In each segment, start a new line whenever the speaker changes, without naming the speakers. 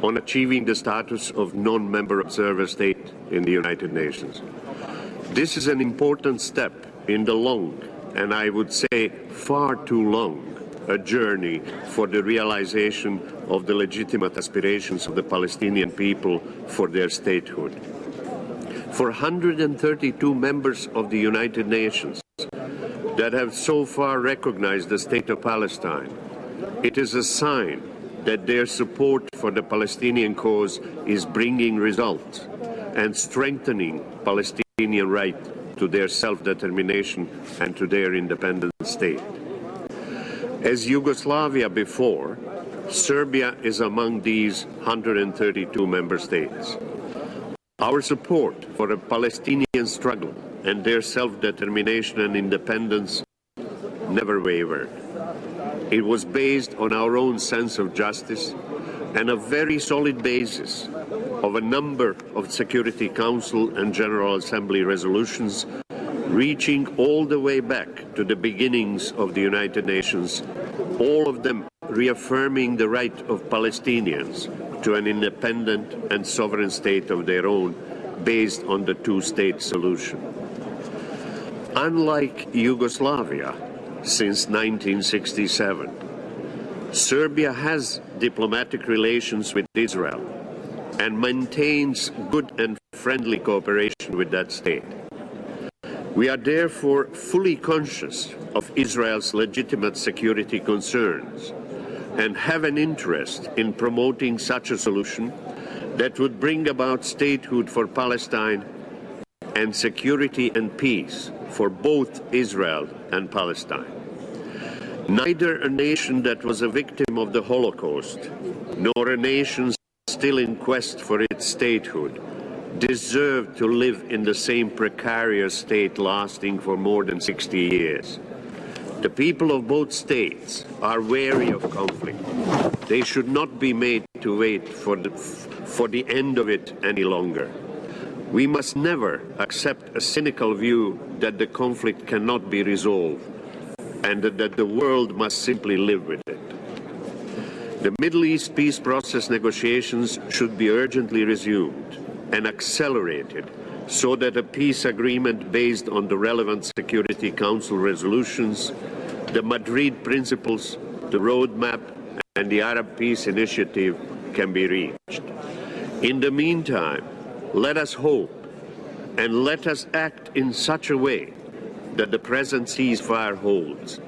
on achieving the status of non-member observer state in the United Nations. This is an important step in the long, and I would say far too long, a journey for the realization of the legitimate aspirations of the Palestinian people for their statehood. For 132 members of the United Nations that have so far recognized the state of Palestine, it is a sign that their support for the Palestinian cause is bringing results and strengthening Palestinian right to their self-determination and to their independent state. As Yugoslavia before, Serbia is among these 132 member states. Our support for a Palestinian struggle and their self-determination and independence never wavered. It was based on our own sense of justice and a very solid basis of a number of Security Council and General Assembly resolutions reaching all the way back to the beginnings of the United Nations, all of them reaffirming the right of Palestinians to an independent and sovereign state of their own based on the two-state solution. Unlike Yugoslavia, since 1967, Serbia has diplomatic relations with Israel and maintains good and friendly cooperation with that state. We are therefore fully conscious of Israel's legitimate security concerns and have an interest in promoting such a solution that would bring about statehood for Palestine and security and peace for both Israel and Palestine. Neither a nation that was a victim of the Holocaust, nor a nation still in quest for its statehood, deserve to live in the same precarious state lasting for more than 60 years. The people of both states are wary of conflict. They should not be made to wait for the end of it any longer. We must never accept a cynical view that the conflict cannot be resolved and that the world must simply live with it. The Middle East peace process negotiations should be urgently resumed and accelerated so that a peace agreement based on the relevant Security Council resolutions, the Madrid principles, the roadmap, and the Arab Peace Initiative can be reached. In the meantime, let us hope and let us act in such a way that the present ceasefire holds.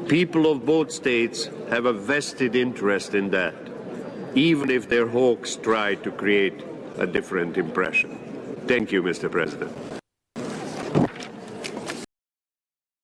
People of both states have a vested interest in that, even if their hawks try to create a different impression. Thank you, Mr. President.